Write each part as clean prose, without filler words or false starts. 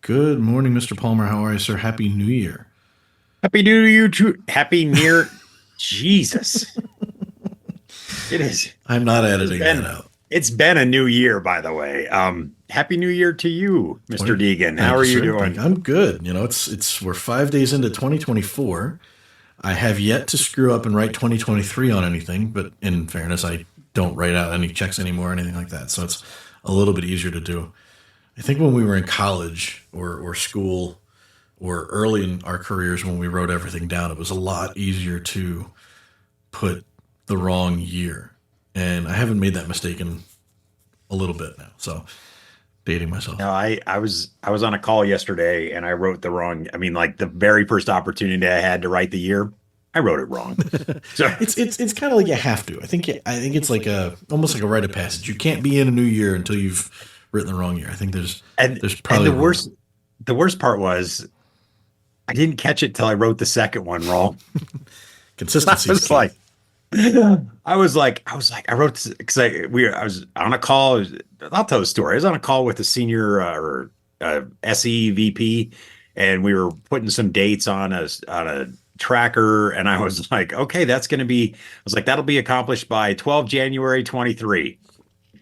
Good morning, Mr. Palmer. How are you, sir? Happy New Year. Happy New Year to Happy Near Jesus. It is. I'm not It's editing that been out. it's been a new year, by the way. Happy New Year to you, Mr. 20. Deegan. How Thank you, are you sir. Thank doing? you. I'm good. We're 5 days into 2024. I have yet to screw up and write 2023 on anything, but in fairness, I don't write out any checks anymore or anything like that. So it's a little bit easier to do. I think when we were in college or school or early in our careers when we wrote everything down, it was a lot easier to put the wrong year. And I haven't made that mistake in a little bit now. So dating myself. No, I was on a call yesterday and I wrote the wrong. I mean, like the very first opportunity I had to write the year, I wrote it wrong. So It's kind of like you have to. I think it's like a almost like a rite of passage. You can't be in a new year until you've written the wrong year. I think there's and probably a rule. the worst part was I didn't catch it till I wrote the second one wrong. I Consistency is was key. like, I wrote this because I was on a call. I'll tell the story. I was on a call with a senior or SE VP, and we were putting some dates on a tracker, and I was like, okay, that's going to be. I was like, that'll be accomplished by 12 January 23.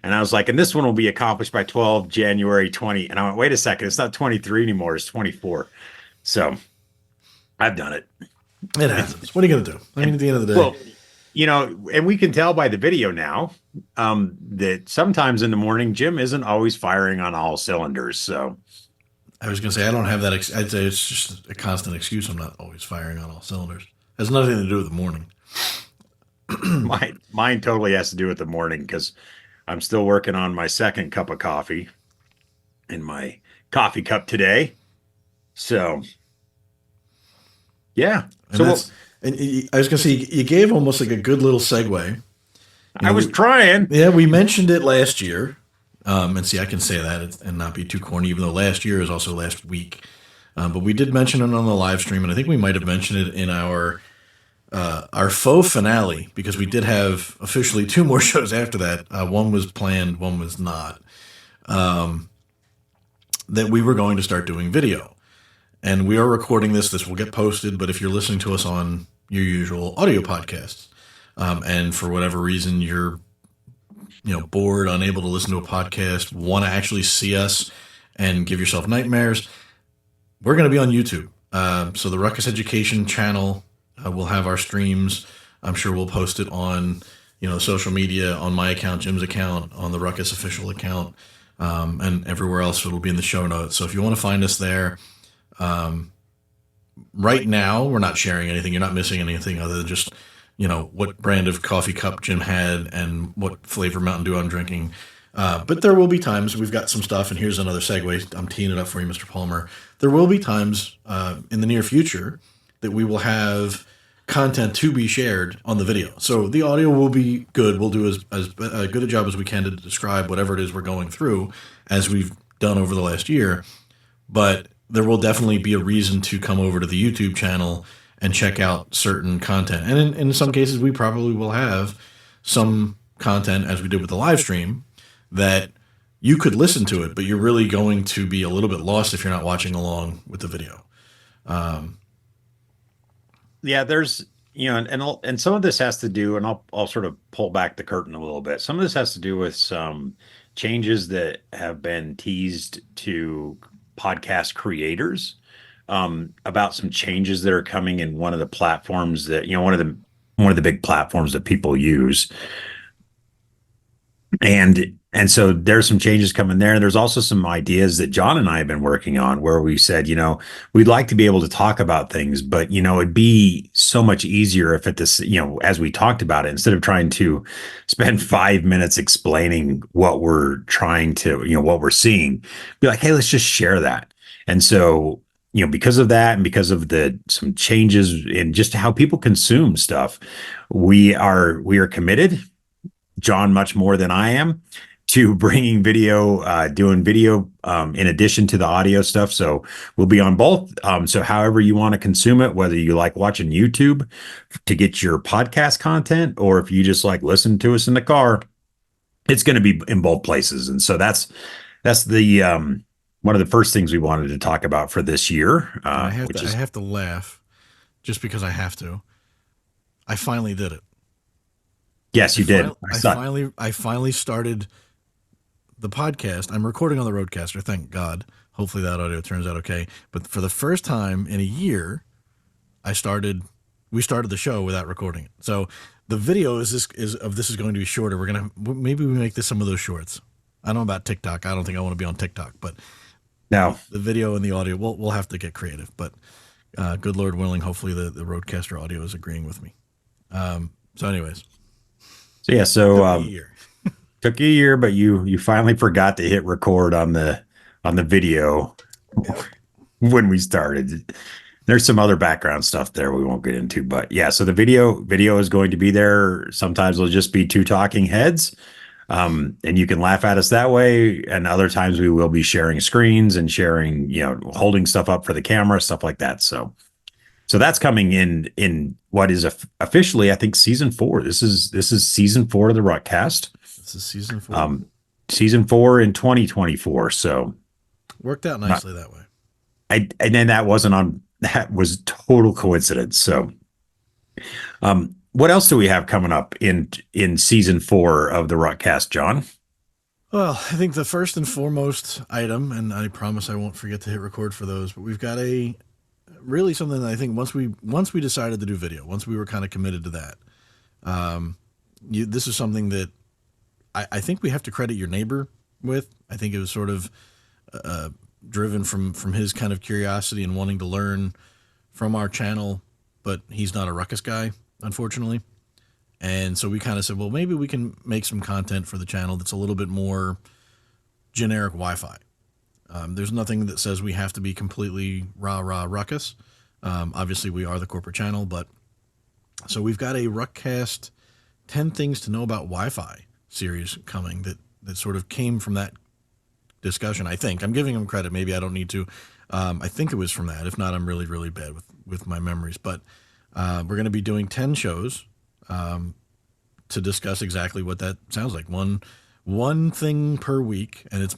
And I was like, and this one will be accomplished by 12 January 20. And I went, wait a second, it's not 23 anymore, it's 24. So I've done it. It happens. What are you gonna do? I mean, And at the end of the day, well, and we can tell by the video now that sometimes in the morning, Jim isn't always firing on all cylinders. So I was gonna say I don't have that. I'd say it's just a constant excuse. I'm not always firing on all cylinders. It has nothing to do with the morning. mine totally has to do with the morning because I'm still working on my second cup of coffee in my coffee cup today. So yeah. And So that's I was gonna say you gave almost like a good little segue. You I know, was trying. we mentioned it last year, and see, I can say that and not be too corny, even though last year is also last week. But we did mention it on the live stream, and I think we might have mentioned it in our faux finale because we did have officially two more shows after that. One was planned, one was not. That we were going to start doing video, and we are recording this. This will get posted, but if you're listening to us on your usual audio podcasts, and for whatever reason you're bored, unable to listen to a podcast, want to actually see us and give yourself nightmares, we're going to be on YouTube. So the Ruckus Education channel will have our streams. I'm sure we'll post it on social media, on my account, Jim's account, on the Ruckus official account, and everywhere else. It'll be in the show notes. So if you want to find us there, right now we're not sharing anything. You're not missing anything other than just what brand of coffee cup Jim had and what flavor Mountain Dew I'm drinking. But there will be times we've got some stuff, and here's another segue. I'm teeing it up for you, Mr. Palmer. There will be times in the near future that we will have content to be shared on the video. So the audio will be good. We'll do as good a job as we can to describe whatever it is we're going through as we've done over the last year. But there will definitely be a reason to come over to the YouTube channel and check out certain content. And in some cases, we probably will have some content, as we did with the live stream, that you could listen to it, but you're really going to be a little bit lost if you're not watching along with the video. Yeah, there's and some of this has to do, and I'll sort of pull back the curtain a little bit. Some of this has to do with some changes that have been teased to podcast creators about some changes that are coming in one of the platforms that one of the big platforms that people use. And so there's some changes coming there. And there's also some ideas that John and I have been working on where we said, we'd like to be able to talk about things, but, it'd be so much easier if at this, as we talked about it, instead of trying to spend 5 minutes explaining what we're trying to, what we're seeing, be like, hey, let's just share that. And so, because of that and because of some changes in just how people consume stuff, we are committed, John much more than I am, to bringing video, doing video in addition to the audio stuff. So we'll be on both. So however you want to consume it, whether you like watching YouTube to get your podcast content, or if you just like listen to us in the car, it's going to be in both places. And so that's the one of the first things we wanted to talk about for this year, And which I is, have to laugh just because I have to. I finally did it. yes, you did. I saw. I finally started the podcast. I'm recording on the Roadcaster, thank God. Hopefully that audio turns out okay. But for the first time in a year, I started we started the show without recording it. So the video is going to be shorter. We're gonna maybe we make this some of those shorts. I don't know about TikTok. I don't think I want to be on TikTok, but Now, the video and the audio, we'll have to get creative. But good Lord willing, hopefully the Roadcaster audio is agreeing with me. So, anyways, so yeah, so took me a year. took you a year, but you finally forgot to hit record on the video Yep. when we started. There's some other background stuff there we won't get into, but yeah, so the video is going to be there. Sometimes it'll just be two talking heads. And you can laugh at us that way. And other times we will be sharing screens and sharing, holding stuff up for the camera, stuff like that. So that's coming in what is officially, I think, season 4. This is season 4 of the RUCKCast. This is season 4. Season 4 in 2024. So Worked out nicely that way. and then that was total coincidence. So what else do we have coming up in season 4 of the RUCKCast, John? Well, I think the first and foremost item, and I promise I won't forget to hit record for those, but we've got a really something that I think once we decided to do video, once we were kind of committed to that, this is something that I think we have to credit your neighbor with. I think it was sort of driven from his kind of curiosity and wanting to learn from our channel, but he's not a Ruckus guy, unfortunately. And so we kind of said, well, maybe we can make some content for the channel that's a little bit more generic Wi-Fi. There's nothing that says we have to be completely rah Ruckus. Obviously, we are the corporate channel, but so we've got a RUCKCast 10 Things to Know About Wi-Fi series coming that sort of came from that discussion. I think I'm giving him credit. Maybe I don't need to. I think it was from that. If not, I'm really, really bad with my memories. But we're going to be doing 10 shows to discuss exactly what that sounds like. One thing per week, and it's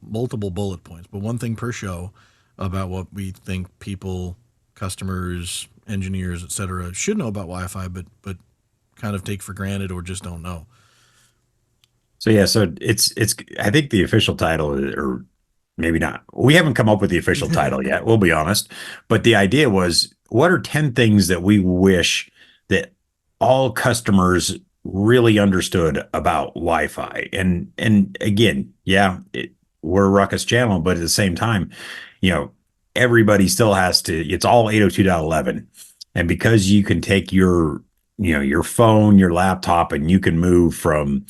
multiple bullet points, but one thing per show about what we think people, customers, engineers, etc., should know about Wi-Fi, but kind of take for granted or just don't know. So yeah, so it's I think the official title, or maybe not. We haven't come up with the official title yet, we'll be honest. But the idea was, what are 10 things that we wish that all customers really understood about Wi-Fi? And again, yeah, we're a Ruckus channel, but at the same time, everybody still has to, it's all 802.11. And because you can take your phone, your laptop, and you can move from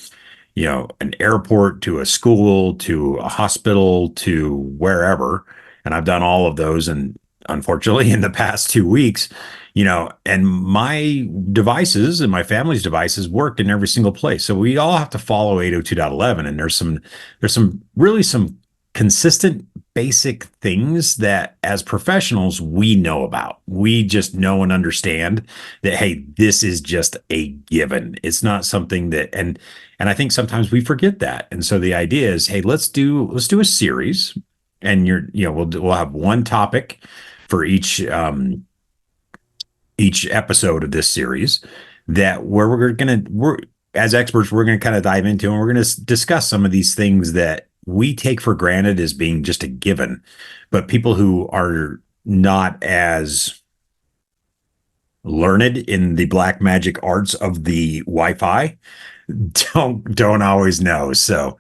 an airport to a school to a hospital to wherever. And I've done all of those. And unfortunately, in the past 2 weeks, and my devices and my family's devices worked in every single place. So we all have to follow 802.11. And there's some really some consistent basic things that as professionals we know about. We just know and understand that, hey, this is just a given. It's not something that, and I think sometimes we forget that. And so the idea is, hey, let's do a series, and we'll have one topic for each episode of this series, that where we're as experts, we're going to kind of dive into, and we're going to discuss some of these things that we take for granted as being just a given, but people who are not as learned in the black magic arts of the Wi-Fi don't always know. So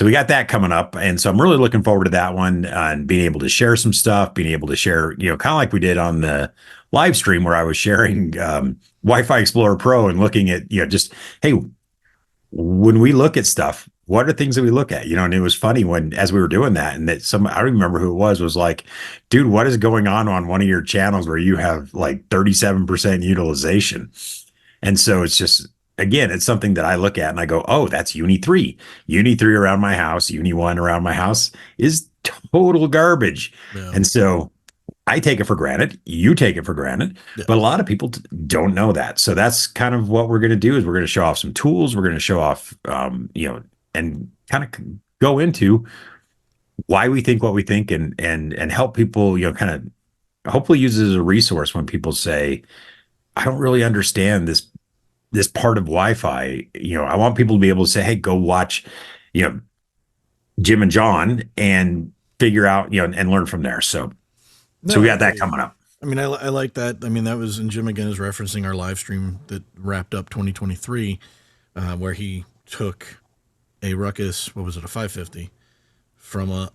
we got that coming up, and so I'm really looking forward to that one, and being able to share some stuff, being able to share, kind of like we did on the live stream where I was sharing Wi-Fi Explorer Pro and looking at, just, hey, when we look at stuff, what are things that we look at? And it was funny as we were doing that, and that I don't remember who it was like, dude, what is going on one of your channels where you have like 37% utilization? And so it's just, again, it's something that I look at and I go, oh, that's Uni 3. Uni 3 around my house, Uni 1 around my house is total garbage. Yeah. And so I take it for granted. You take it for granted. Yeah. But a lot of people don't know that. So that's kind of what we're going to do, is we're going to show off some tools. We're going to show off, and kind of go into why we think what we think, and help people, kind of hopefully use it as a resource when people say, I don't really understand this part of Wi-Fi. I want people to be able to say, hey, go watch, you know, Jim and John and figure out, and learn from there. So No, we I got that agree. coming up. I mean, I like that. I mean, that was, and Jim again is referencing our live stream that wrapped up 2023, where he took a Ruckus, what was it, a 550 from a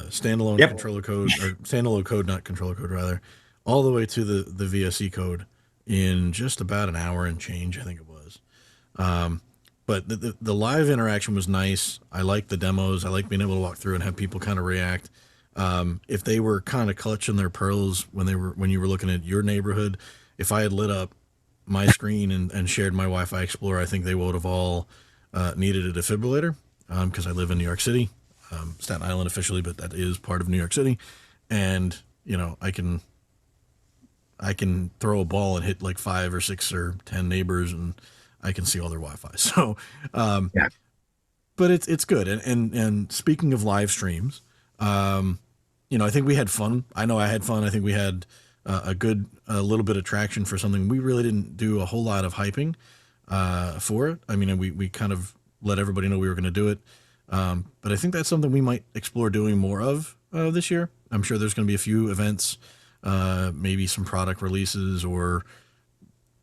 standalone Yep. controller code, or standalone code, not controller code rather, all the way to the VSE code in just about an hour and change, I think it was. But the live interaction was nice. I like the demos. I like being able to walk through and have people kind of react. If they were kind of clutching their pearls when you were looking at your neighborhood, if I had lit up my screen and shared my Wi-Fi Explorer, I think they would have all needed a defibrillator because I live in New York City, Staten Island officially, but that is part of New York City, and I can throw a ball and hit like 5 or 6 or 10 neighbors, and I can see all their Wi-Fi. So, Yeah. but it's good. And speaking of live streams, I think we had fun. I know I had fun. I think we had a little bit of traction for something. We really didn't do a whole lot of hyping for it. I mean, we kind of let everybody know we were going to do it. But I think that's something we might explore doing more of this year. I'm sure there's going to be a few events, maybe some product releases or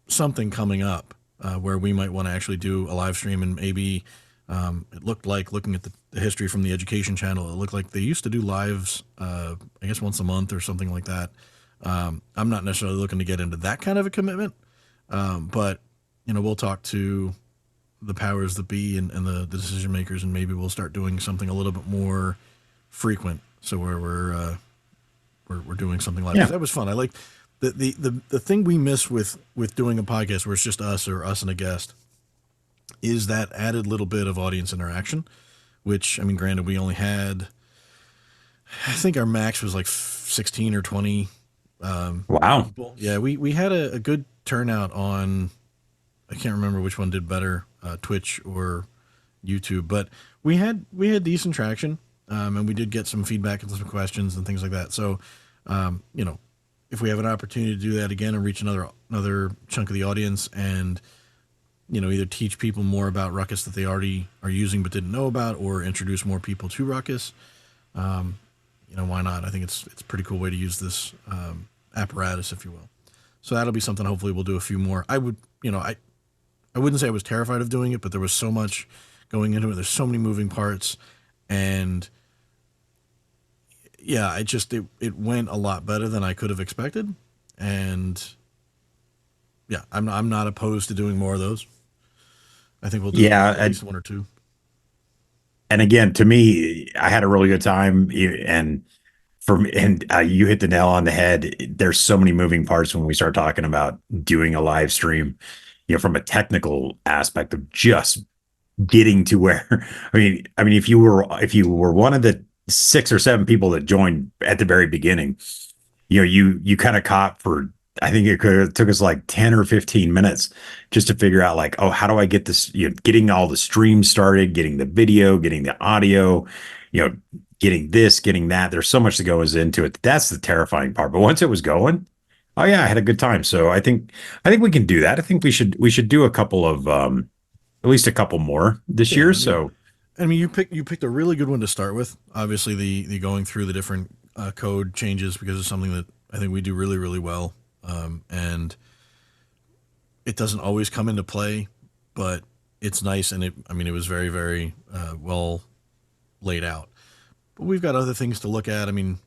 something coming up where we might want to actually do a live stream. And maybe it looked like, looking at the history from the education channel, it looked like they used to do lives, I guess once a month or something like that. I'm not necessarily looking to get into that kind of a commitment, but we'll talk to the powers that be and the decision makers, and maybe we'll start doing something a little bit more frequent. So where we're doing something like Yeah. this. That was fun. I like the thing we miss with doing a podcast where it's just us or us and a guest is that added little bit of audience interaction. Which, I mean, granted, we only had, I think our max was like 16 or 20 Wow. people. Yeah, we had a good turnout on, I can't remember which one did better, Twitch or YouTube, but we had decent traction, and we did get some feedback and some questions and things like that. So, if we have an opportunity to do that again and reach another chunk of the audience, and either teach people more about Ruckus that they already are using but didn't know about, or introduce more people to Ruckus, why not? I think it's a pretty cool way to use this apparatus, if you will. So that'll be something. Hopefully, we'll do a few more. I wouldn't say I was terrified of doing it, but there was so much going into it. There's so many moving parts, and yeah, it went a lot better than I could have expected, and yeah, I'm not opposed to doing more of those. I think we'll do Yeah. at least one or two. And again, to me, I had a really good time. And you hit the nail on the head. There's so many moving parts when we start talking about doing a live stream, from a technical aspect of just getting to where, I mean, if you were one of the 6 or 7 people that joined at the very beginning, you kind of caught for, I think it took us like 10 or 15 minutes just to figure out, like, oh, how do I get this, getting all the streams started, getting the video, getting the audio, getting this, getting that. There's so much that goes into it. That's the terrifying part. But once it was going, oh yeah, I had a good time. So I think we can do that. I think we should do a couple of, at least a couple more this Yeah, year. So you picked a really good one to start with. Obviously, the going through the different code changes, because it's something that I think we do really, really well, and it doesn't always come into play, but it's nice, and it was very, very well laid out. But we've got other things to look at. I mean,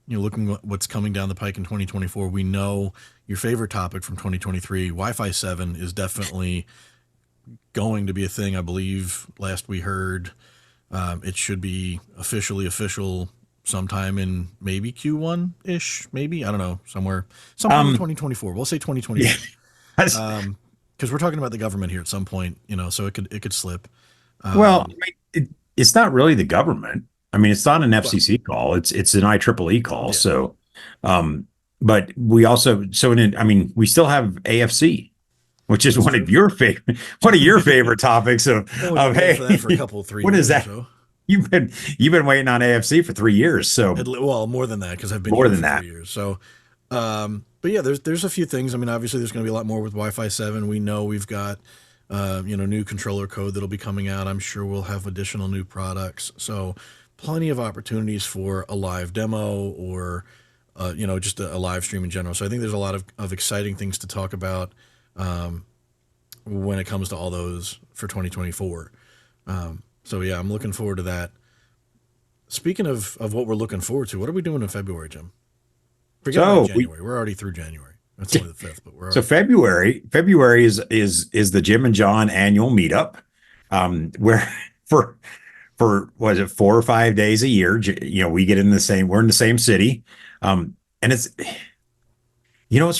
looking at what's coming down the pike in 2024, we know your favorite topic from 2023, Wi-Fi 7, is definitely going to be a thing. I believe last we heard, it should be official sometime in maybe Q1 ish, maybe, I don't know, sometime in um 2024. We'll say yeah. 2024, because we're talking about the government here at some point, so it could slip. Well, Um, it's not really the government. I mean, it's not an well, FCC call. It's an IEEE call. yeah, So, um, but we also, I mean, we still have AFC, which is that's one true. of your favorite, one of your favorite topics of Well, we've been of waiting hey, for that for a couple, 3 what is years or that? so. you've been waiting on AFC for 3 years, so Well, more than that because I've been more here than for that. 3 years. So, but yeah, there's a few things. I mean, obviously, there's going to be a lot more with Wi-Fi 7. We know we've got new controller code that'll be coming out. I'm sure we'll have additional new products. So, plenty of opportunities for a live demo or just a live stream in general. So, I think there's a lot of exciting things to talk about when it comes to all those for 2024. So yeah, I'm looking forward to that. Speaking of what we're looking forward to, what are we doing in February, Jim? Forget about So we January. We're already through January. That's only the fifth, but we're so already through it. February is the Jim and John annual meetup, where for was it 4 or 5 days a year, we get in the same, we're in the same city, and it's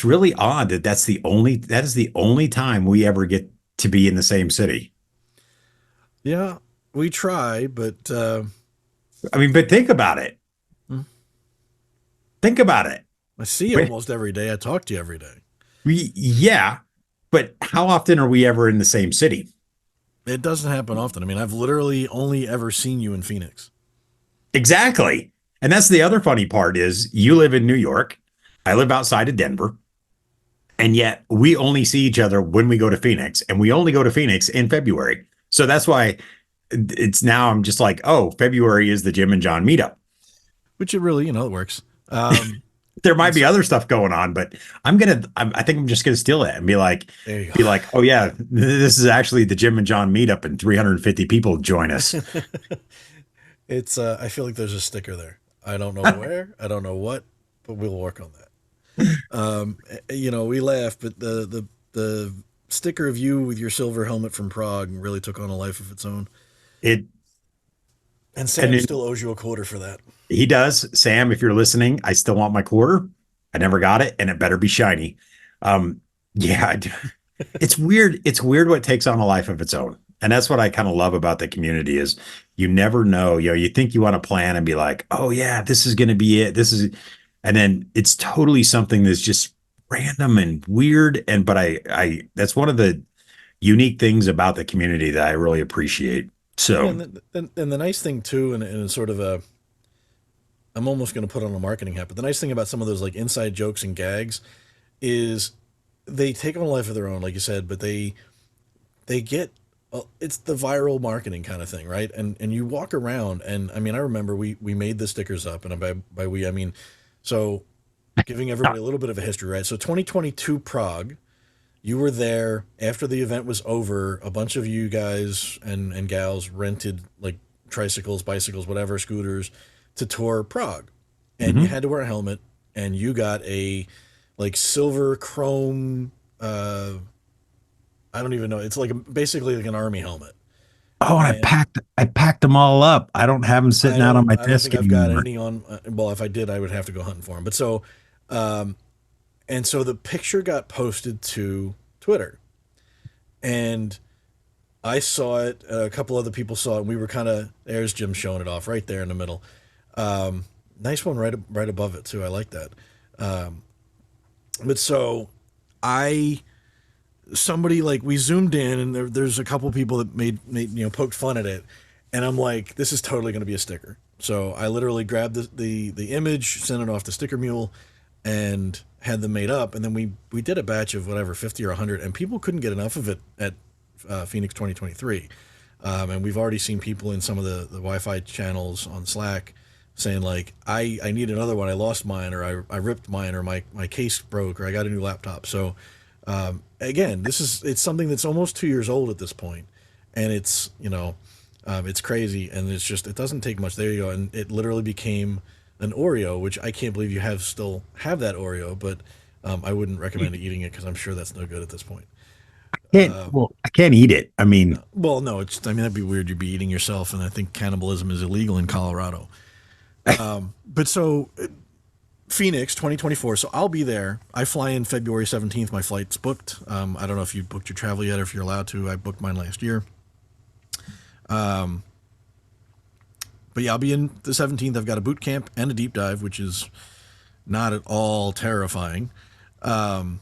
really odd that that is the only time we ever get to be in the same city. Yeah, we try, but I mean, but think about it. hmm, Think about it. I see you almost every day. I talk to you every day. Yeah, but how often are we ever in the same city? It doesn't happen often. I mean, I've literally only ever seen you in Phoenix. Exactly. And that's the other funny part is you live in New York. I live outside of Denver. And yet we only see each other when we go to Phoenix, and we only go to Phoenix in February. So that's why it's now I'm just like, oh, February is the Jim and John meetup. Which it really, it works. There might And be so other stuff going on, but I think I'm just gonna steal it and there you be like, oh yeah, this is actually the Jim and John meetup, and 350 people join us. go. It's I feel like there's a sticker there. I don't know where, I don't know what, but we'll work on that. We laugh, but the sticker of you with your silver helmet from Prague really took on a life of its own. It And and Sam still owes you a quarter for that. He does. Sam, if you're listening, I still want my quarter. I never got it, and it better be shiny. Yeah, it's weird. It's weird what takes on a life of its own. And that's what I kind of love about the community is you never know. You think you want to plan and be like, oh yeah, this is going to be it. And then it's totally something that's just random and weird. But that's one of the unique things about the community that I really appreciate. Yeah, So and the nice thing too, and sort of I'm almost going to put on a marketing hat, but the nice thing about some of those like inside jokes and gags is they take on a life of their own, like you said, but they get it's the viral marketing kind of thing, right? And you walk around, and I mean, I remember we made the stickers up, and by we I mean, so giving everybody a little bit of a history, right? So 2022 Prague, you were there after the event was over. A bunch of you guys and gals rented like tricycles, bicycles, whatever, scooters to tour Prague, and you mhm. had to wear a helmet, and you got a like silver chrome. I don't even know. It's like basically like an army helmet. Oh, and And I packed them all up. I don't have them sitting out on my I don't desk think I've got anymore. any on. Well, if I did, I would have to go hunting for them. But so, um, and so the picture got posted to Twitter, and I saw it. A couple other people saw it, and we were kind of there's Jim showing it off right there in the middle. Nice one right above it too. I like that. Um, but so I somebody like we zoomed in, and there's a couple people that made poked fun at it, and I'm like, this is totally going to be a sticker. So I literally grabbed the image, sent it off to Sticker Mule, and had them made up. And then we did a batch of whatever 50 or 100, and people couldn't get enough of it at Phoenix 2023. And we've already seen people in some of the Wi-Fi channels on Slack saying like, I need another one. I lost mine, or I ripped mine, or my case broke, or I got a new laptop. So again, it's something that's almost 2 years old at this point, and it's crazy, and it doesn't take much. There you go, and it literally became an Oreo, which I can't believe you still have that Oreo, but I wouldn't recommend eating it because I'm sure that's no good at this point. I can't eat it. I mean, Well, no, I mean that'd be weird. You'd be eating yourself, and I think cannibalism is illegal in Colorado. But so Phoenix 2024. So I'll be there. I fly in February 17th. My flight's booked. I don't know if you booked your travel yet or if you're allowed to. I booked mine last year. But yeah, I'll be in the 17th. I've got a boot camp and a deep dive, which is not at all terrifying. Um,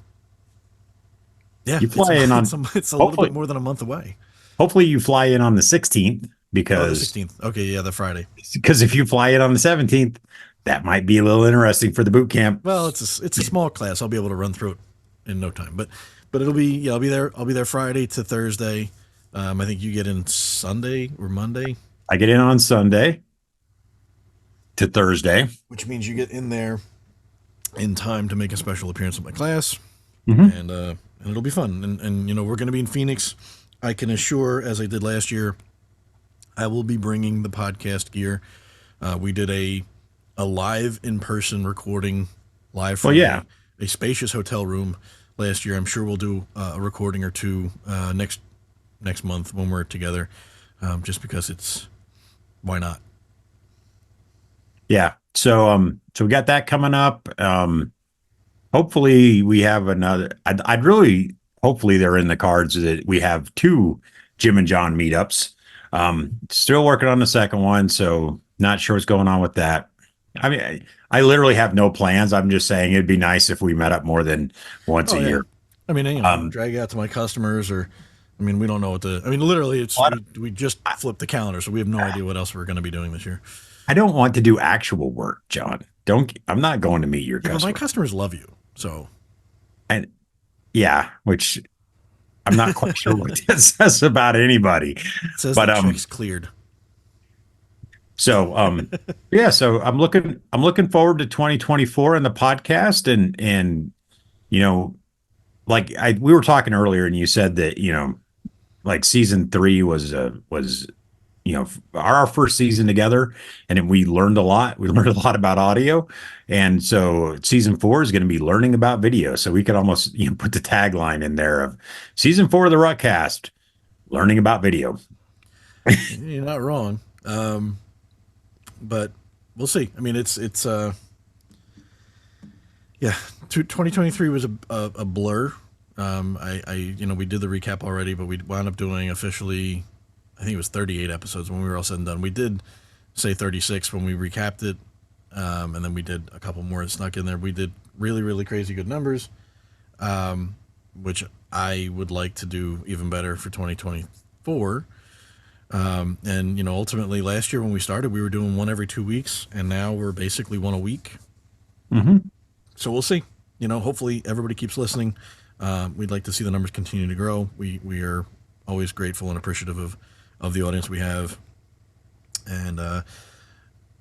yeah, you fly in on it's a little bit hopefully more than a month away. hopefully you fly in on the 16th Oh, the because 16th. Okay, yeah, the Friday. if you fly it on the 17th, that might be a little interesting for the boot camp. Well, it's a small class. I'll be able to run through it in no time. But it'll be I'll be there. I'll be there Friday to Thursday. I think you get in Sunday or Monday, I get in on Sunday to Thursday. which means you get in there in time to make a special appearance at my class, Mm-hmm. and it'll be fun. And we're going to be in Phoenix. I can assure, as I did last year, I will be bringing the podcast gear. We did a live in person recording live from a spacious hotel room last year. I'm sure we'll do a recording or two next month when we're together, just because why not? Yeah. So we got that coming up. Hopefully we have another. I'd really hopefully they're in the cards that we have 2 Jim and John meetups. Still working on the second one, so not sure what's going on with that. I mean, I literally have no plans. I'm just saying it'd be nice if we met up more than once a year. I mean, drag it out to my customers, or we don't know what literally we just flipped the calendar, so we have no idea what else we're going to be doing this year. I don't want to do actual work, John. I'm not going to meet your customers. My customers love you, so. And yeah, which I'm not quite sure what that says about anybody. It says but the check's cleared. So yeah, so I'm looking forward to 2024 and the podcast, and like we were talking earlier, and you said that like season 3 was our first season together, and we learned a lot. We learned a lot about audio, and so season 4 is going to be learning about video. So we could almost put the tagline in there of season 4 of the RUCKCast, learning about video. You're not wrong, but we'll see. I mean, it's 2023 was a blur. We did the recap already, but we wound up doing officially, I think it was 38 episodes when we were all said and done. We did say 36 when we recapped it, and then we did a couple more that snuck in there. We did really, really crazy good numbers, which I would like to do even better for 2024. And ultimately last year when we started, we were doing one every 2 weeks, and now we're basically one a week. Mm-hmm. So we'll see. Hopefully everybody keeps listening. We'd like to see the numbers continue to grow. We are always grateful and appreciative of the audience we have. And,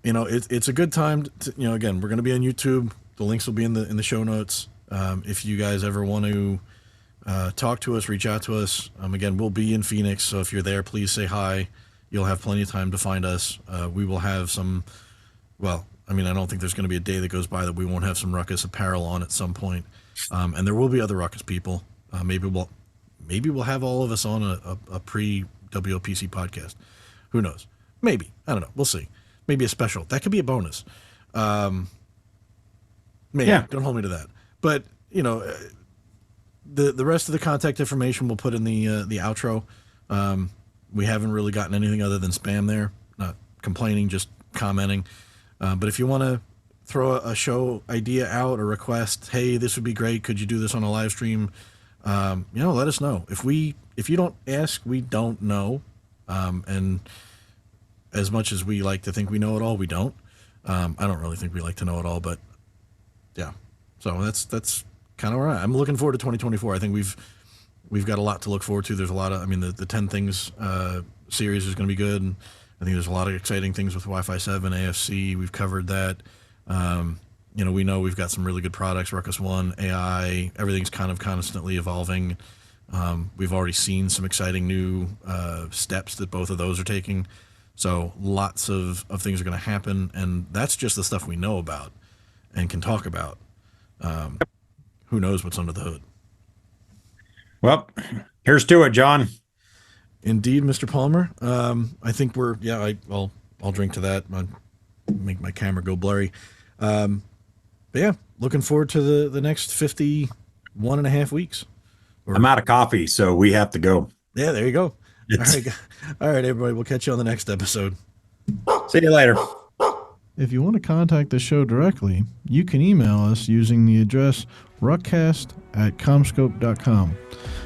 it's a good time to, again, we're going to be on YouTube. The links will be in the show notes. If you guys ever want to talk to us, reach out to us. Again, we'll be in Phoenix, so if you're there, please say hi. You'll have plenty of time to find us. We will have some, I don't think there's going to be a day that goes by that we won't have some Ruckus apparel on at some point. And there will be other Ruckus people. Maybe we'll have all of us on a pre-WLPC podcast. Who knows? Maybe. I don't know. We'll see. Maybe a special. That could be a bonus. Maybe. Yeah. Don't hold me to that. But, the rest of the contact information we'll put in the outro. We haven't really gotten anything other than spam there. Not complaining, just commenting. But if you want to throw a show idea out or request, hey, this would be great, could you do this on a live stream? Let us know. If you don't ask, we don't know. And as much as we like to think we know it all, we don't. I don't really think we like to know it all, but yeah. So that's kind of where I'm looking forward to 2024. I think we've got a lot to look forward to. There's a lot of, the 10 things series is going to be good. And I think there's a lot of exciting things with Wi-Fi 7, AFC. We've covered that. We know we've got some really good products, Ruckus One, AI, everything's kind of constantly evolving. We've already seen some exciting new steps that both of those are taking. So lots of things are going to happen, and that's just the stuff we know about and can talk about. Who knows what's under the hood? Well, here's to it, John. Indeed, Mr. Palmer. I think I'll drink to that. I'll make my camera go blurry. But yeah, looking forward to the next 51.5 weeks. I'm out of coffee, so we have to go. Yeah, there you go. All right, everybody. We'll catch you on the next episode. See you later. If you want to contact the show directly, you can email us using the address ruckcast@comscope.com.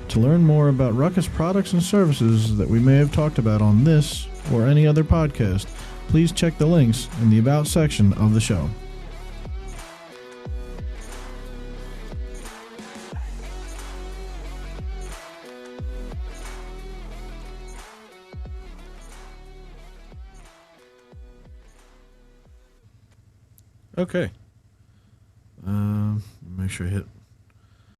To learn more about Ruckus products and services that we may have talked about on this or any other podcast, please check the links in the About section of the show. Okay. Make sure I hit